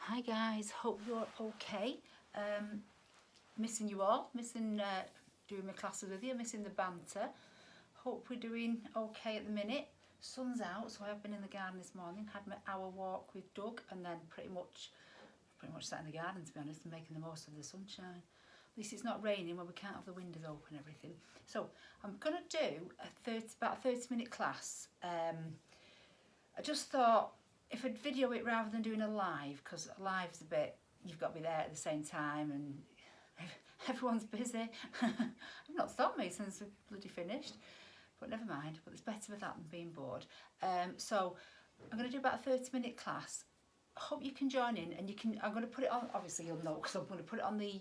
Hi guys, hope you're okay. Missing you all, missing doing my classes with you, missing the banter. Hope we're doing okay at the minute. Sun's out, so I've been in the garden this morning, had my hour walk with Doug, and then pretty much sat in the garden, to be honest, and making the most of the sunshine. At least it's not raining where we can't have the windows open and everything. So I'm going to do about a 30-minute class. I just thought if I'd video it rather than doing a live, because a live's a bit, you've got to be there at the same time and everyone's busy. I've not stopped me since we've bloody finished, but never mind. But it's better with that than being bored. So I'm going to do about a 30-minute class. I hope you can join in, and I'm going to put it on, obviously you'll know because I'm going to put it on the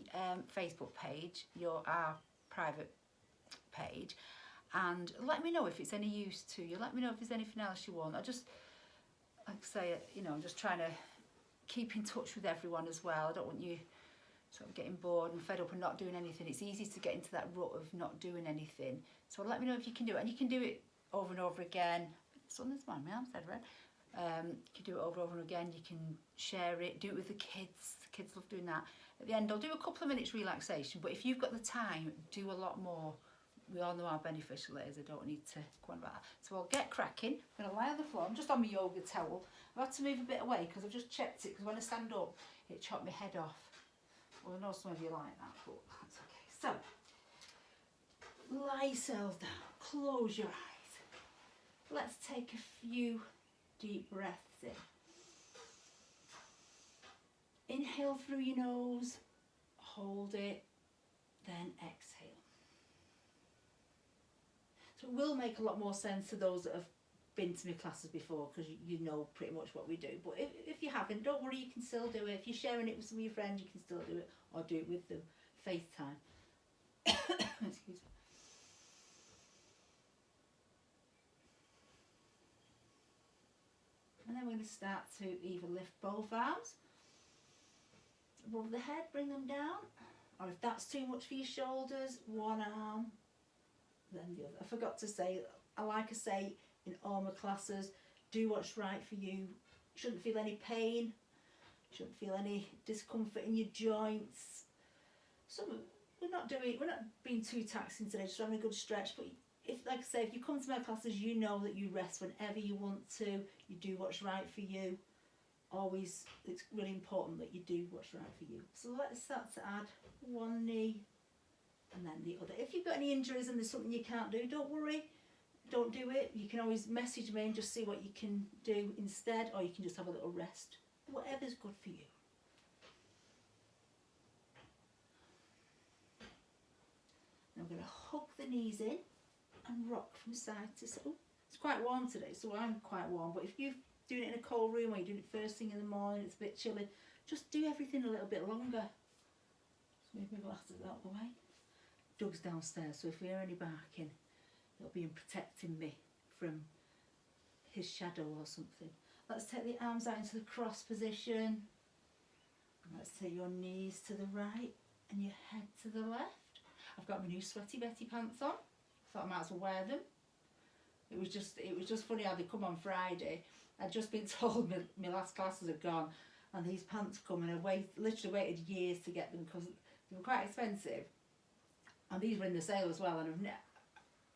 Facebook page, our private page, and let me know if it's any use to you. Let me know if there's anything else you want. I just, like I say, I'm just trying to keep in touch with everyone as well. I don't want you sort of getting bored and fed up and not doing anything. It's easy to get into that rut of not doing anything. So let me know if you can do it, and you can do it over and over again. Something's my arm's head red. You can do it over and over again. You can share it, do it with the kids. The kids love doing that. At the end, I'll do a couple of minutes relaxation, but if you've got the time, do a lot more. We all know how beneficial it is. I don't need to go on about that. So I'll get cracking. I'm going to lie on the floor. I'm just on my yoga towel. I've had to move a bit away because I've just checked it, because when I stand up, it chopped my head off. Well, I know some of you like that, but that's okay. So, lie yourself down. Close your eyes. Let's take a few deep breaths in. Inhale through your nose, hold it, then exhale. So it will make a lot more sense to those that have been to my classes before, because you know pretty much what we do. But if you haven't, don't worry, you can still do it. If you're sharing it with some of your friends, you can still do it, or do it with them. FaceTime. Excuse me. And then we're going to start to either lift both arms above the head, bring them down, or if that's too much for your shoulders, one arm, then the other. I forgot to say, like I say in all my classes, do what's right for you. You shouldn't feel any pain, you shouldn't feel any discomfort in your joints. We're not being too taxing today, just having a good stretch. But if, like I say, if you come to my classes, you know that you rest whenever you want to. You do what's right for you. Always, it's really important that you do what's right for you. So let's start to add one knee and then the other. If you've got any injuries and there's something you can't do, don't worry. Don't do it. You can always message me and just see what you can do instead, or you can just have a little rest. Whatever's good for you. Now I'm going to hook the knees in and rock from side to side. Oh, it's quite warm today, so I'm quite warm. But if you're doing it in a cold room or you're doing it first thing in the morning, it's a bit chilly, just do everything a little bit longer. Just move my glasses out of the way. Doug's downstairs, so if we hear any barking, it'll be him protecting me from his shadow or something. Let's take the arms out into the cross position. And let's take your knees to the right and your head to the left. I've got my new Sweaty Betty pants on. Thought I might as well wear them. It was just funny how they come on Friday. I'd just been told my last classes had gone, and these pants come, and I literally waited years to get them because they were quite expensive. And these were in the sale as well, and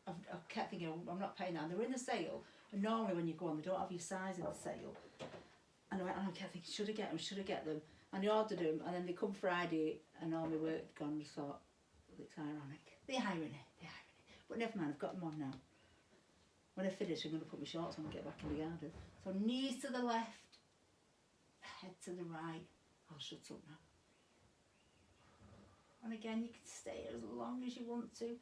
I kept thinking, oh, I'm not paying that. And they were in the sale, and normally when you go on, they don't have your size in the sale. And I kept thinking, should I get them? And I ordered them, and then they come Friday, and all my work had gone. I thought, it's ironic. The irony. But never mind, I've got them on now. When I finish, I'm going to put my shorts on and get back in the garden. So knees to the left, head to the right. I'll shut up now. And again, you can stay as long as you want to.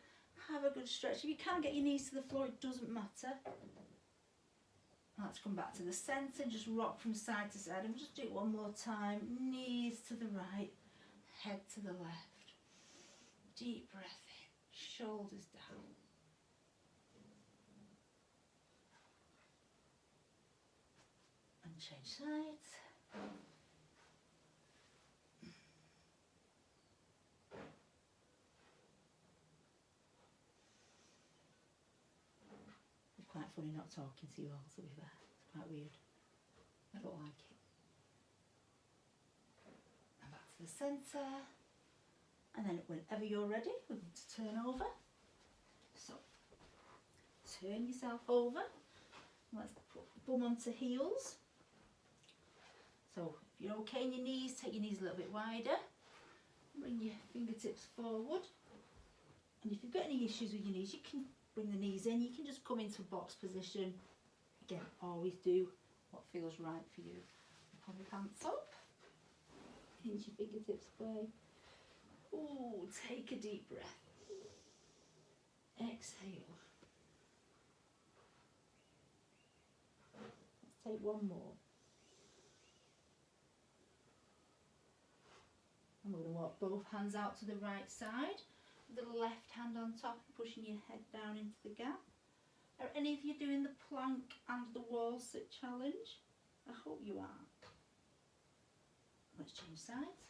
Have a good stretch. If you can't get your knees to the floor, it doesn't matter. Let's come back to the centre, just rock from side to side, and we'll just do it one more time. Knees to the right, head to the left. Deep breath in, shoulders down. And change sides. It's quite funny not talking to you all, to be fair. It's quite weird. I don't like it. the centre, and then whenever you're ready, we're going to turn over. So turn yourself over. Let's put bum onto heels. So if you're okay in your knees, take your knees a little bit wider. Bring your fingertips forward. And if you've got any issues with your knees, you can bring the knees in. You can just come into box position. Again, always do what feels right for you. Pull your pants up. Hinge your fingertips away. Ooh, take a deep breath. Exhale. Let's take one more. And we're going to walk both hands out to the right side. The left hand on top, pushing your head down into the gap. Are any of you doing the plank and the wall sit challenge? I hope you are. Let's change sides.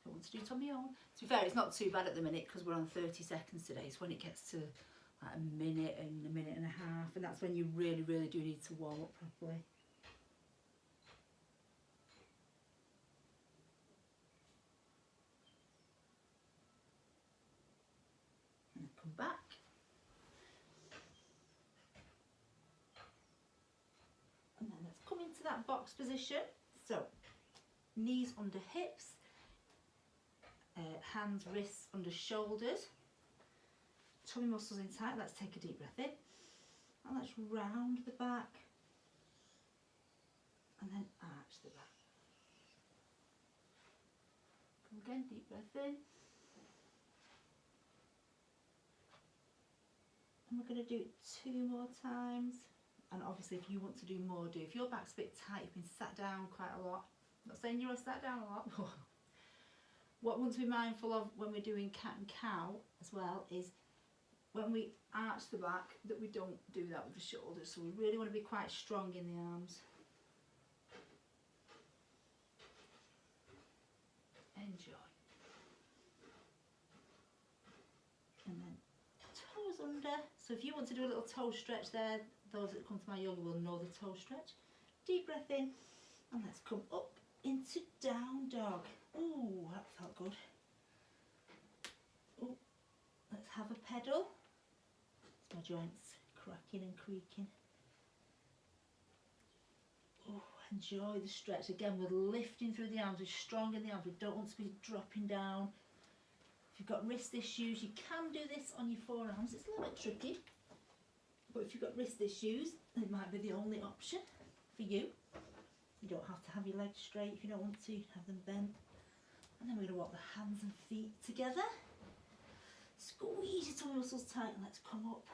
I want to do it on my own. To be fair, it's not too bad at the minute because we're on 30 seconds today. It's when it gets to like a minute and a half, and that's when you really, really do need to warm up properly. And then come back. And then let's come into that box position. So, knees under hips. Hands, wrists under shoulders, tummy muscles in tight. Let's take a deep breath in and let's round the back and then arch the back. Come again, deep breath in, and we're going to do it 2 more times. And obviously if you want to do more, do. If your back's a bit tight, you've been sat down quite a lot, I'm not saying you're sat down a lot. What we want to be mindful of when we're doing cat and cow as well is when we arch the back that we don't do that with the shoulders. So we really want to be quite strong in the arms. Enjoy. And then toes under. So if you want to do a little toe stretch there, those that come to my yoga will know the toe stretch. Deep breath in and let's come up into down dog. Ooh, that felt good. Ooh, let's have a pedal. It's my joints cracking and creaking. Oh, enjoy the stretch. Again, we're lifting through the arms. We're strong in the arms. We don't want to be dropping down. If you've got wrist issues, you can do this on your forearms. It's a little bit tricky. But if you've got wrist issues, it might be the only option for you. You don't have to have your legs straight if you don't want to. You can have them bent. And then we're going to walk the hands and feet together. Squeeze your tummy muscles tight and let's come up.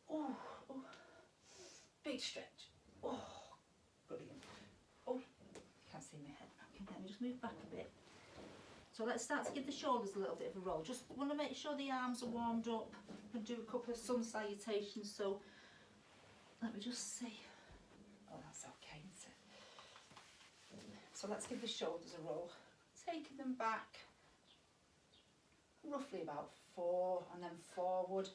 Oh, oh. Big stretch. Oh, brilliant. Oh, you can't see my head. Okay, let me just move back a bit. So let's start to give the shoulders a little bit of a roll. Just want to make sure the arms are warmed up and do a couple of sun salutations. So let me just see. Oh, that's okay, isn't it? So let's give the shoulders a roll. Taking them back roughly about 4 and then forward.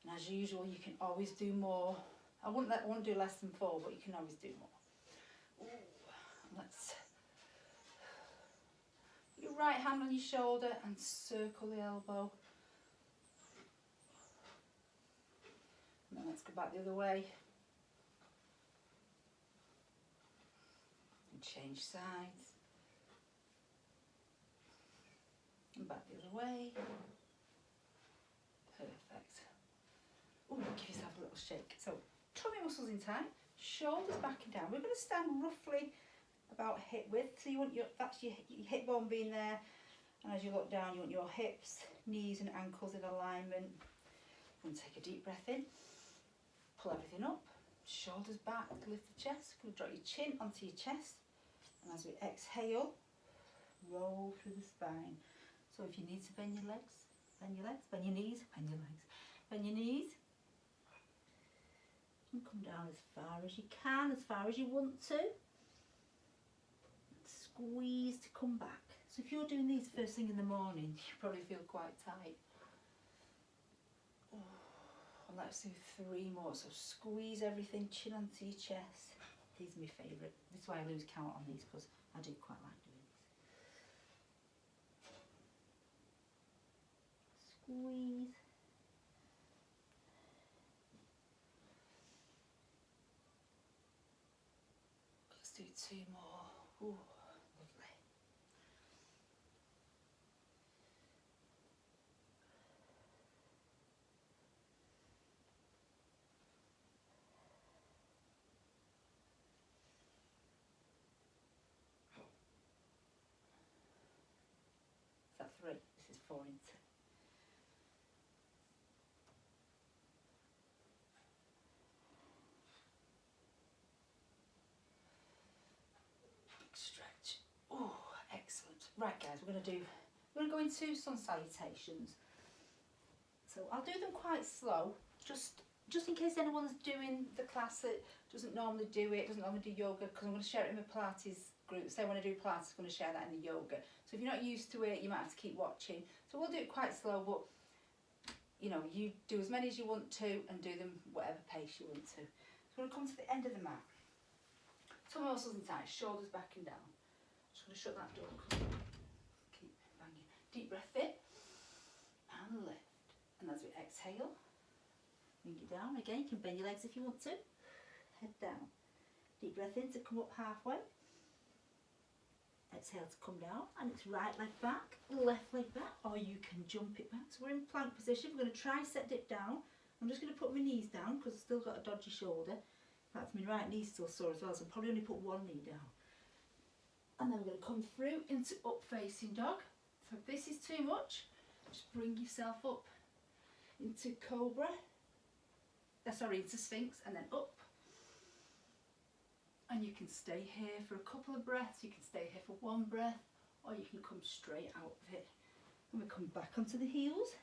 And as usual, you can always do more. I won't do less than 4, but you can always do more. Ooh, let's put your right hand on your shoulder and circle the elbow. And then let's go back the other way. And change sides. And back the other way. Perfect. Ooh, give yourself a little shake. So, tummy muscles in tight, shoulders back and down. We're going to stand roughly about hip width. So you want that's your hip bone being there. And as you look down, you want your hips, knees and ankles in alignment. And take a deep breath in. Pull everything up. Shoulders back, lift the chest. Going to drop your chin onto your chest. And as we exhale, roll through the spine. So if you need to bend your legs, bend your legs, bend your knees, bend your legs, bend your knees. And come down as far as you can, as far as you want to. Squeeze to come back. So if you're doing these first thing in the morning, you probably feel quite tight. And let's do 3 more. So squeeze everything, chin onto your chest. These are my favourite. This is why I lose count on these, because I do quite like doing these. squeeze. Let's do 2 more. Ooh, lovely. Is that 3? This is 4 into. Stretch. Oh, excellent. Right guys, we're going to go into sun salutations. So I'll do them quite slow, just in case anyone's doing the class that doesn't normally do yoga, because I'm going to share it in my Pilates group. So when I do Pilates, I'm going to share that in the yoga. So if you're not used to it, you might have to keep watching. So we'll do it quite slow, but you know, you do as many as you want to and do them whatever pace you want to. So we're going to come to the end of the mat. Tummy muscles and tight, shoulders back and down. Just going to shut that door. Keep banging. Deep breath in and lift. And as we exhale, bring it down. Again, you can bend your legs if you want to. Head down. Deep breath in to come up halfway. Exhale to come down. And it's right leg back, left leg back, or you can jump it back. So we're in plank position. We're going to tricep dip down. I'm just going to put my knees down because I've still got a dodgy shoulder. In fact, my right knee's still sore as well, so I'll probably only put one knee down. And then we're going to come through into up facing dog. So if this is too much, just bring yourself up into cobra, into sphinx, and then up. And you can stay here for a couple of breaths, you can stay here for 1 breath, or you can come straight out of it. And we come back onto the heels.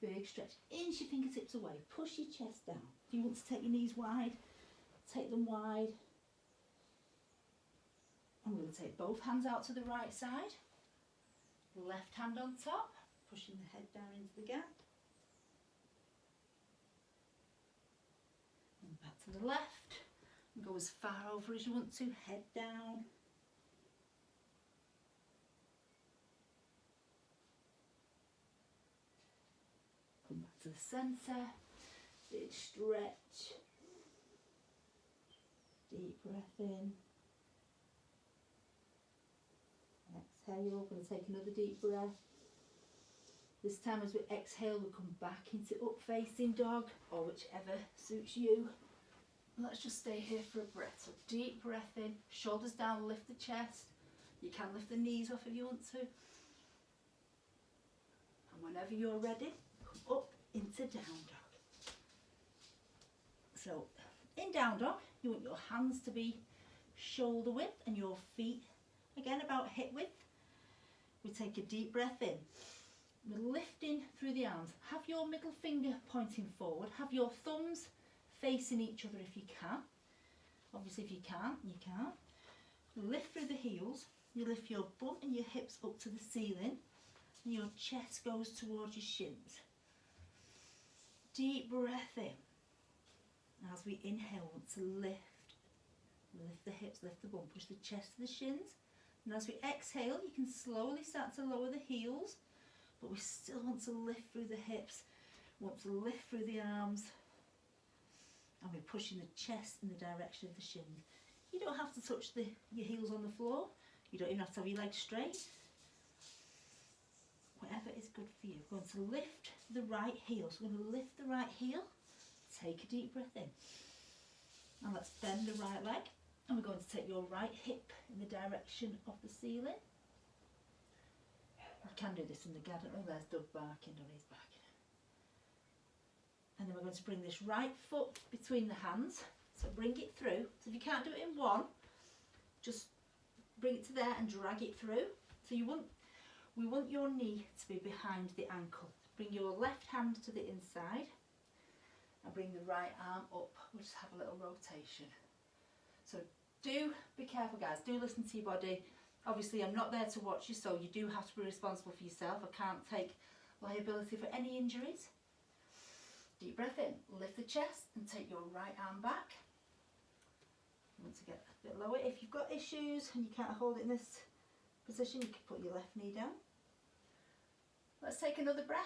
Big stretch, inch your fingertips away, push your chest down. If you want to take your knees wide, take them wide. And we're going to take both hands out to the right side. Left hand on top, pushing the head down into the gap. And back to the left. And go as far over as you want to, head down. Come back to the centre. Big stretch. Deep breath in. Exhale, we're going to take another deep breath. This time as we exhale, we come back into up facing dog, or whichever suits you. And let's just stay here for a breath. So deep breath in, shoulders down, lift the chest. You can lift the knees off if you want to. And whenever you're ready, come up into down dog. So in down dog, you want your hands to be shoulder width and your feet, again, about hip width. We take a deep breath in. We're lifting through the arms. Have your middle finger pointing forward. Have your thumbs facing each other if you can. Obviously if you can't, you can't. Lift through the heels. You lift your bum and your hips up to the ceiling. And your chest goes towards your shins. Deep breath in. As we inhale, want to lift. Lift the hips, lift the bum, push the chest to the shins. And as we exhale, you can slowly start to lower the heels, but we still want to lift through the hips, want to lift through the arms, and we're pushing the chest in the direction of the shins. You don't have to touch your heels on the floor. You don't even have to have your legs straight. Whatever is good for you. We're going to lift the right heel. So we're going to lift the right heel, take a deep breath in. And let's bend the right leg. And we're going to take your right hip in the direction of the ceiling. You can do this in the garden. Oh, there's Doug barking on his back. And then we're going to bring this right foot between the hands. So bring it through. So if you can't do it in one, just bring it to there and drag it through. So we want your knee to be behind the ankle. Bring your left hand to the inside and bring the right arm up. We'll just have a little rotation. So do be careful, guys. Do listen to your body. Obviously, I'm not there to watch you, so you do have to be responsible for yourself. I can't take liability for any injuries. Deep breath in. Lift the chest and take your right arm back. You want to get a bit lower. If you've got issues and you can't hold it in this position, you can put your left knee down. Let's take another breath.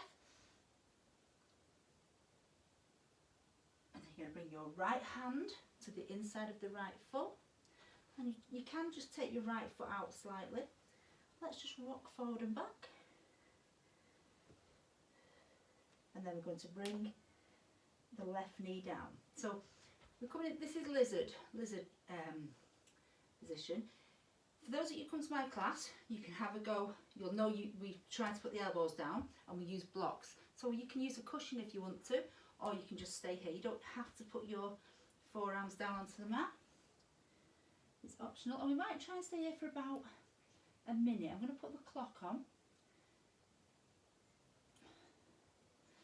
And then you're going to bring your right hand to the inside of the right foot. And you can just take your right foot out slightly. Let's just rock forward and back. And then we're going to bring the left knee down. So we're coming in, this is lizard position. For those of you who come to my class, you can have a go. You'll know we try to put the elbows down and we use blocks. So you can use a cushion if you want to, or you can just stay here. You don't have to put your forearms down onto the mat. It's optional. And we might try and stay here for about a minute. I'm going to put the clock on.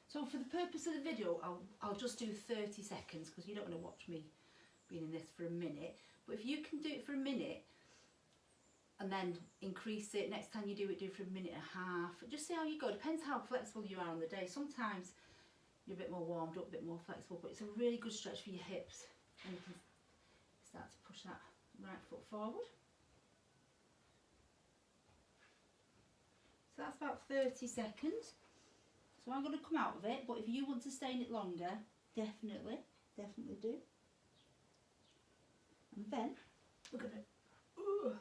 So for the purpose of the video, I'll just do 30 seconds because you don't want to watch me being in this for a minute. But if you can do it for a minute and then increase it, next time you do it for a minute and a half. Just see how you go. Depends how flexible you are on the day. Sometimes you're a bit more warmed up, a bit more flexible, but it's a really good stretch for your hips. And you can start to push that right foot forward. So that's about 30 seconds. So I'm going to come out of it, but if you want to stay in it longer, definitely do. And then we're going to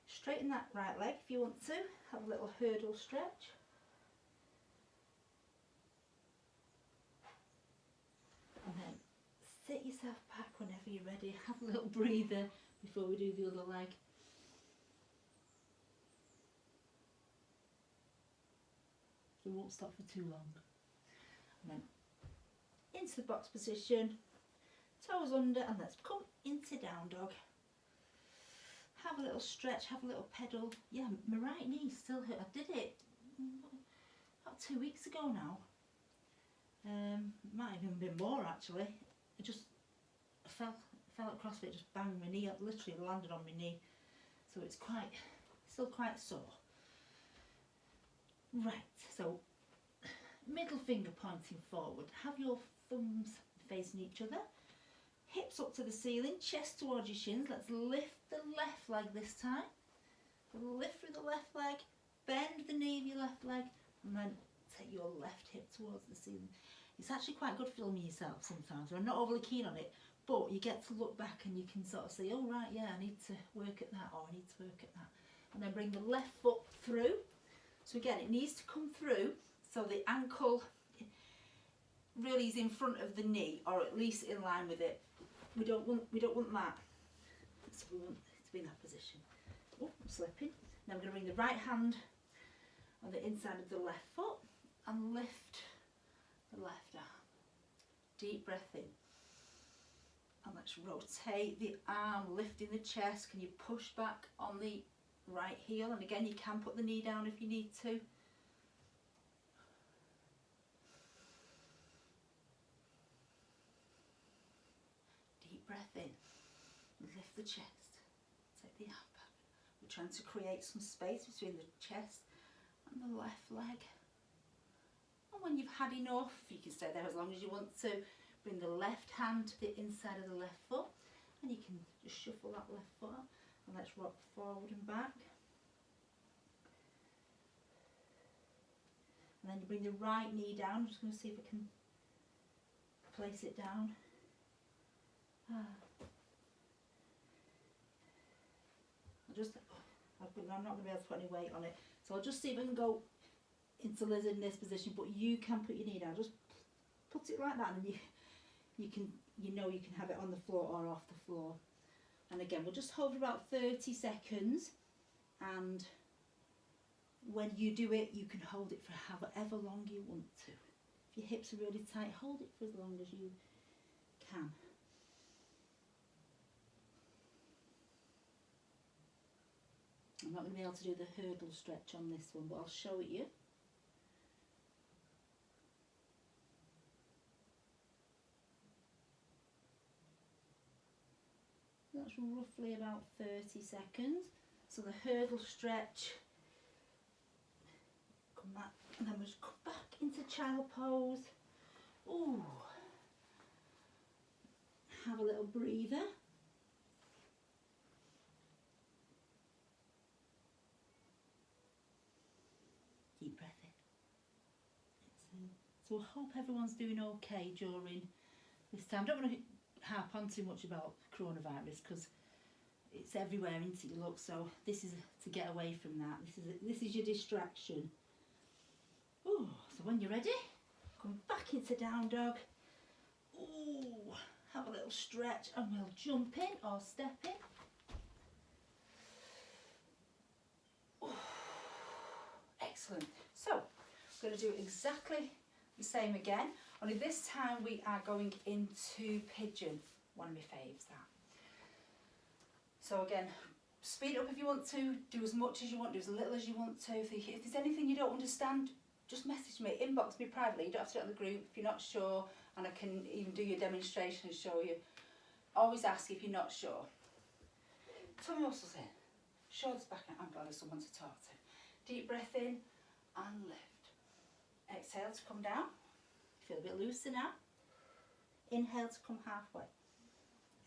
straighten that right leg if you want to. Have a little hurdle stretch. And then sit yourself back whenever you're ready. Have a little breather before we do the other leg. We won't stop for too long. And then into the box position, toes under, and let's come into down dog. Have a little stretch, have a little pedal. Yeah, my right knee still hurt. I did it about 2 weeks ago now. Might have even been more actually. I just fell at CrossFit, just banged my knee up, literally landed on my knee. So it's still quite sore. Right, so middle finger pointing forward. Have your thumbs facing each other. Hips up to the ceiling, chest towards your shins. Let's lift the left leg this time. Lift through the left leg, bend the knee of your left leg, and then take your left hip towards the ceiling. It's actually quite good filming yourself sometimes. I'm not overly keen on it, but you get to look back and you can sort of say, oh right, yeah, I need to work at that, or I need to work at that. And then bring the left foot through. So again, it needs to come through so the ankle really is in front of the knee, or at least in line with it. We don't want that. So we want it to be in that position. Oh, I'm slipping. Now I'm going to bring the right hand on the inside of the left foot and lift the left arm. Deep breath in. And let's rotate the arm, lifting the chest. Can you push back on the right heel? And again, you can put the knee down if you need to. Deep breath in. Lift the chest. Take the arm back. We're trying to create some space between the chest and the left leg. And when you've had enough, you can stay there as long as you want to. Bring the left hand to the inside of the left foot, and you can just shuffle that left foot up, and let's rock forward and back. And then you bring the right knee down. I'm just going to see if I can place it down. I'm not going to be able to put any weight on it, so I'll just see if I can go into lizard in this position, but you can put your knee down. Just put it like that, and you can have it on the floor or off the floor. And again, we'll just hold for about 30 seconds, and when you do it, you can hold it for however long you want to. If your hips are really tight, hold it for as long as you can. I'm not going to be able to do the hurdle stretch on this one, but I'll show it you. That's roughly about 30 seconds. So the hurdle stretch, come back, and then we'll just come back into child pose. Ooh. Have a little breather. Deep breath in. So I hope everyone's doing okay during this time. I don't want to harp on too much about coronavirus because it's everywhere, isn't it? Look, so this is to get away from that. This is your distraction. Ooh, so when you're ready, come back into down dog. Ooh, have a little stretch and we'll jump in or step in. Ooh, excellent. So I'm going to do exactly the same again, only this time we are going into pigeon. One of my faves, that. So again, speed up if you want to, do as much as you want, do as little as you want to. If there's anything you don't understand, just message me, inbox me privately. You don't have to do it on the group if you're not sure, and I can even do your demonstration and show you. Always ask if you're not sure. Tummy muscles in, shoulders back, and I'm glad there's someone to talk to. Deep breath in and lift. Exhale to come down. Feel a bit looser now. Inhale to come halfway.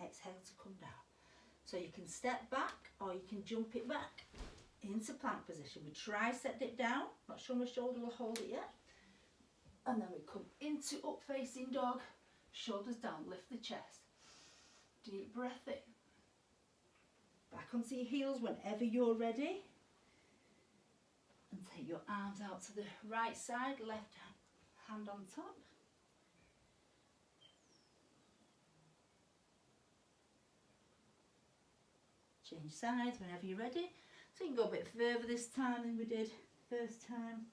Exhale to come down. So you can step back or you can jump it back into plank position. We tricep dip down, not sure my shoulder will hold it yet. And then we come into up facing dog, shoulders down, lift the chest. Deep breath in. Back onto your heels whenever you're ready. And take your arms out to the right side, left hand on top. Change sides whenever you're ready. So you can go a bit further this time than we did first time.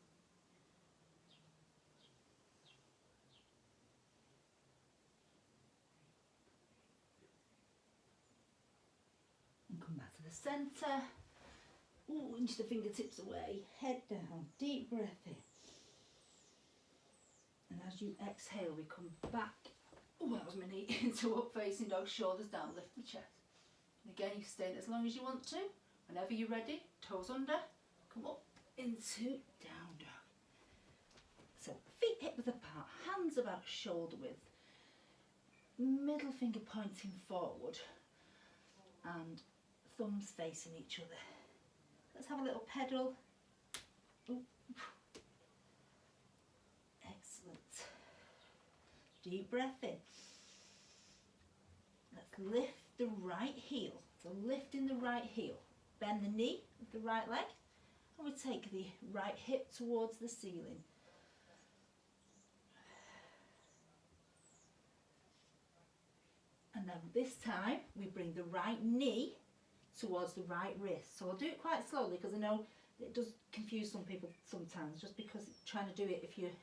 And come back to the centre. Ooh, inch the fingertips away, head down, deep breath in. And as you exhale, we come back, oh that was my knee, into up facing dog, shoulders down, lift the chest. And again, you stay as long as you want to. Whenever you're ready, toes under, come up into down dog. So feet hip width apart, hands about shoulder width, middle finger pointing forward, and thumbs facing each other. Let's have a little pedal. Ooh. Excellent. Deep breath in. Let's lift the right heel. So lifting the right heel. Bend the knee with the right leg. And we take the right hip towards the ceiling. And then this time we bring the right knee towards the right wrist. So I'll do it quite slowly because I know it does confuse some people sometimes, just because trying to do it if you're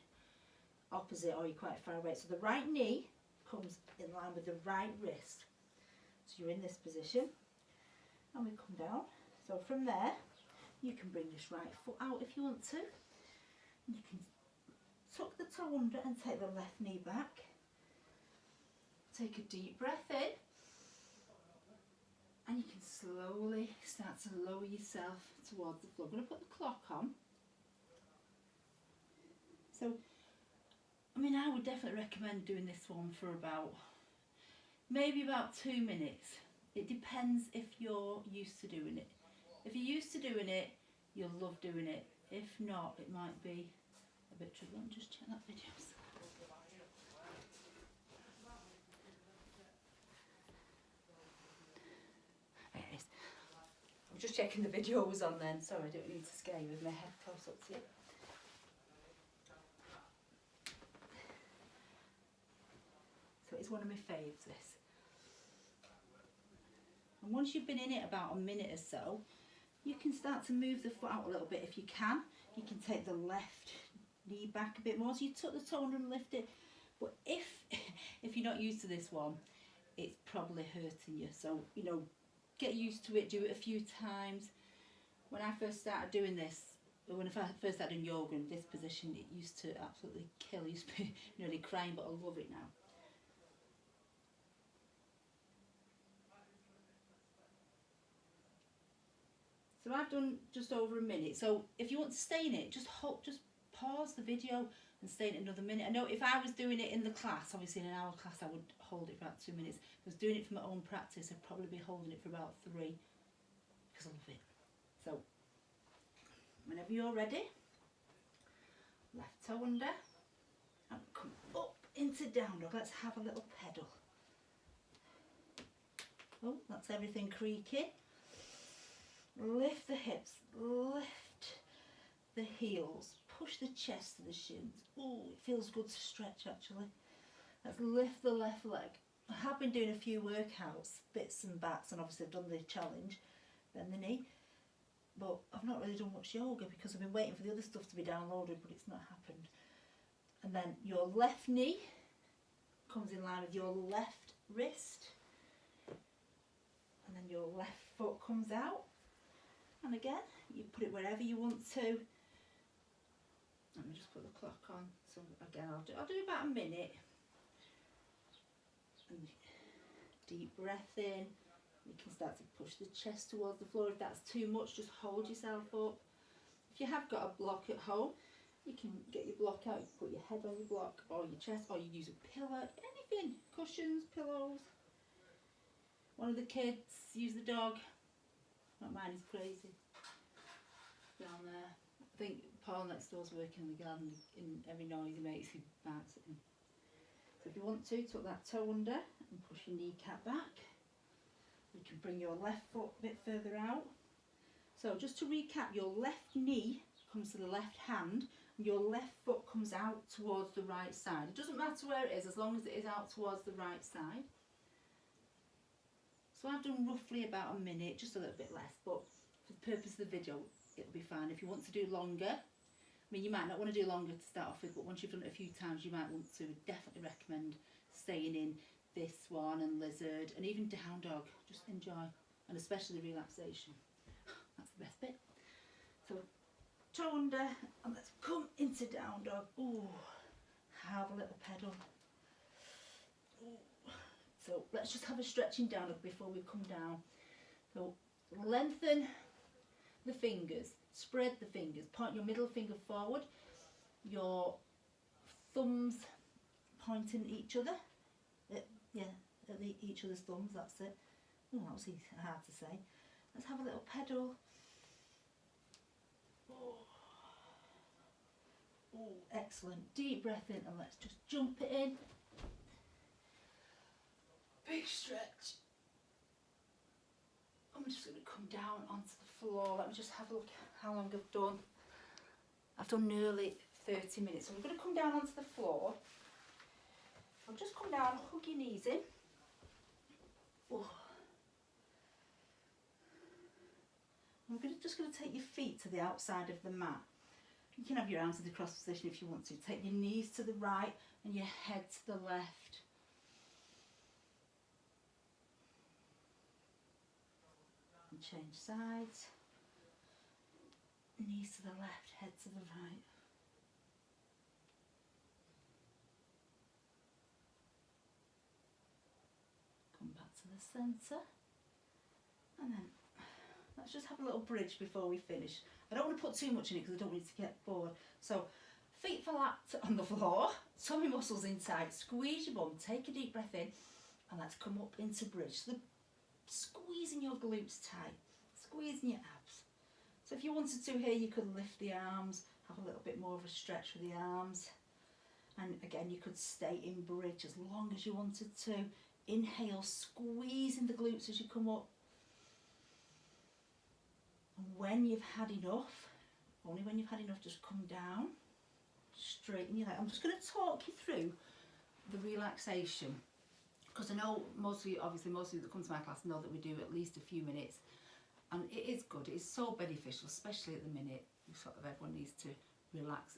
opposite or you're quite far away. So the right knee comes in line with the right wrist. So you're in this position and we come down. So from there you can bring this right foot out if you want to. You can tuck the toe under and take the left knee back. Take a deep breath in. And you can slowly start to lower yourself towards the floor. I'm going to put the clock on. So, I mean, I would definitely recommend doing this one for maybe about 2 minutes. It depends if you're used to doing it. If you're used to doing it, you'll love doing it. If not, it might be a bit tricky. Let me just check that video. I'm just checking the video was on then. Sorry, I don't need to scare you with my head close up to you. So it's one of my faves, this. And once you've been in it about a minute or so, you can start to move the foot out a little bit if you can. You can take the left knee back a bit more. So you tuck the toe under and lift it. But if you're not used to this one, it's probably hurting you. So, you know, get used to it, do it a few times. When I first started doing this, when I first started doing yoga in this position, it used to absolutely kill. I used to be nearly crying, but I love it now. So I've done just over a minute. So if you want to stay in it, just pause the video and stay in it another minute. I know if I was doing it in the class, obviously in an hour class, I would hold it for about 2 minutes. If I was doing it for my own practice, I'd probably be holding it for about 3 because I love it. So whenever you're ready, left toe under, and come up into down dog. Let's have a little pedal. Oh, that's everything creaking. Lift the hips, lift the heels, push the chest to the shins. Oh, it feels good to stretch actually. Let's lift the left leg. I have been doing a few workouts, bits and bats, and obviously I've done the challenge, bend the knee, but I've not really done much yoga because I've been waiting for the other stuff to be downloaded, but it's not happened. And then your left knee comes in line with your left wrist, and then your left foot comes out. And again, you put it wherever you want to. Let me just put the clock on. So again, I'll do about a minute. And deep breath in. You can start to push the chest towards the floor. If that's too much, just hold yourself up. If you have got a block at home, you can get your block out. You can put your head on your block or your chest, or you use a pillow, anything, cushions, pillows. One of the kids, use the dog. Not mine, is crazy. Down there. I think Paul next door's working in the garden, and every noise he makes, he barks at him. So if you want to, tuck that toe under and push your kneecap back. You can bring your left foot a bit further out. So just to recap, your left knee comes to the left hand, and your left foot comes out towards the right side. It doesn't matter where it is, as long as it is out towards the right side. So I've done roughly about a minute, just a little bit less, but for the purpose of the video, it'll be fine. If you want to do longer, I mean, you might not want to do longer to start off with, but once you've done it a few times, you might want to. Definitely recommend staying in this one and lizard and even down dog. Just enjoy, and especially the relaxation. That's the best bit. So toe under, and let's come into down dog. Ooh, have a little pedal. Ooh. So let's just have a stretching down dog before we come down. So lengthen the fingers, spread the fingers, point your middle finger forward, your thumbs pointing at each other. At each other's thumbs, that's it. Oh, that was easy, hard to say. Let's have a little pedal. Oh, excellent. Deep breath in, and let's just jump it in. Big stretch. I'm just going to come down onto the floor. Let me just have a look how long I've done. I've done nearly 30 minutes. So I'm going to come down onto the floor. I'll just come down, hug your knees in. Oh. I'm just going to take your feet to the outside of the mat. You can have your arms in the cross position if you want to. Take your knees to the right and your head to the left. And change sides. Knees to the left, head to the right. Come back to the centre. And then let's just have a little bridge before we finish. I don't want to put too much in it because I don't want it to get bored. So feet flat on the floor, tummy muscles in tight, squeeze your bum, take a deep breath in, and let's come up into bridge. So squeezing your glutes tight, squeezing your abs. So if you wanted to here, you could lift the arms, have a little bit more of a stretch with the arms. And again, you could stay in bridge as long as you wanted to. Inhale, squeezing the glutes as you come up. And when you've had enough, only when you've had enough, just come down, straighten your leg. I'm just going to talk you through the relaxation, because I know most of you that come to my class know that we do at least a few minutes, and it is good. It is so beneficial, especially at the minute. Sort of everyone needs to relax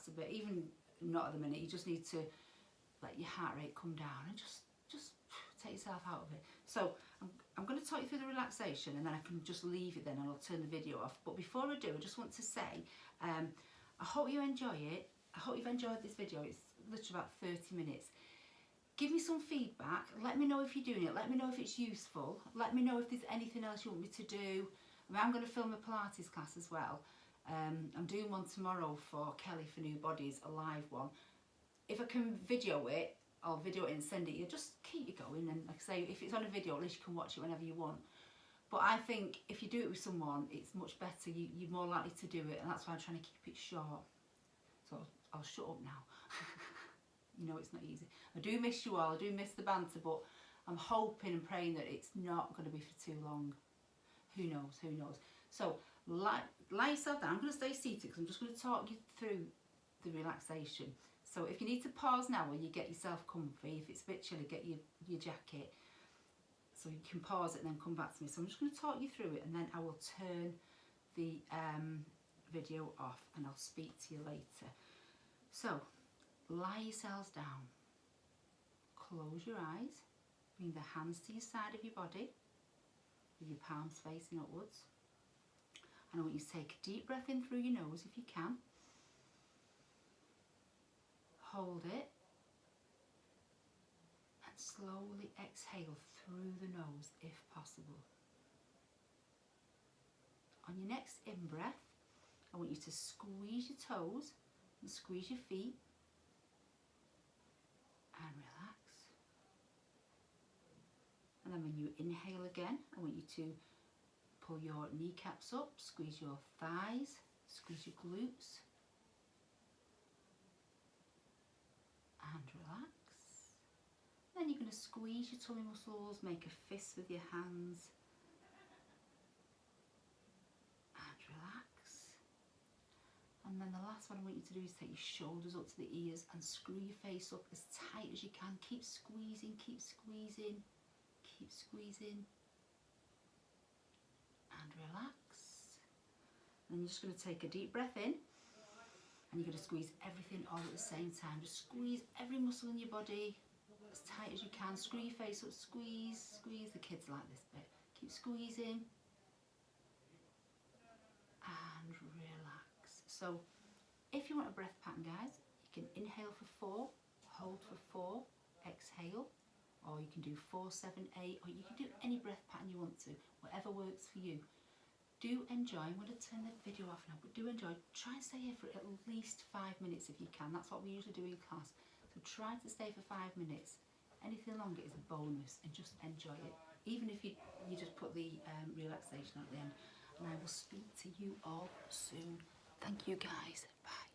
a bit. Even not at the minute, you just need to let your heart rate come down and just take yourself out of it. So I'm going to talk you through the relaxation, and then I can just leave it then and I'll turn the video off. But before I do, I just want to say I hope you enjoy it. I hope you've enjoyed this video. It's literally about 30 minutes. Give me some feedback. Let me know if you're doing it. Let me know if it's useful. Let me know if there's anything else you want me to do. I mean, I'm going to film a Pilates class as well. I'm doing one tomorrow for Kelly for New Bodies, a live one. If I can video it, I'll video it and send it you. Just keep it going, and like I say, if it's on a video, at least you can watch it whenever you want. But I think if you do it with someone, it's much better. You're more likely to do it, and that's why I'm trying to keep it short. So I'll shut up now. You know it's not easy. I do miss you all, I do miss the banter, but I'm hoping and praying that it's not going to be for too long. Who knows, who knows. So lie yourself down. I'm going to stay seated because I'm just going to talk you through the relaxation. So if you need to pause now while you get yourself comfy, if it's a bit chilly, get your jacket. So you can pause it and then come back to me. So I'm just going to talk you through it, and then I will turn the video off and I'll speak to you later. So lie yourselves down. Close your eyes. Bring the hands to your side of your body with your palms facing upwards. And I want you to take a deep breath in through your nose if you can. Hold it. And slowly exhale through the nose if possible. On your next in-breath, I want you to squeeze your toes and squeeze your feet and relax. And then when you inhale again, I want you to pull your kneecaps up, squeeze your thighs, squeeze your glutes, and relax. Then you're going to squeeze your tummy muscles, make a fist with your hands, and relax. And then the last one I want you to do is take your shoulders up to the ears and screw your face up as tight as you can. Keep squeezing, keep squeezing, keep squeezing, and relax. And then you're just going to take a deep breath in, and you're going to squeeze everything all at the same time. Just squeeze every muscle in your body as tight as you can. Screw your face up, squeeze, squeeze. The kids like this bit. Keep squeezing and relax. So if you want a breath pattern, guys, you can inhale for 4, hold for 4, exhale, or you can do 4, 7, 8, or you can do any breath pattern you want to, whatever works for you. Do enjoy. I'm going to turn the video off now, but do enjoy. Try and stay here for at least 5 minutes if you can. That's what we usually do in class. So try to stay for 5 minutes. Anything longer is a bonus, and just enjoy it. Even if you just put the relaxation at the end. And I will speak to you all soon. Thank you guys. Bye.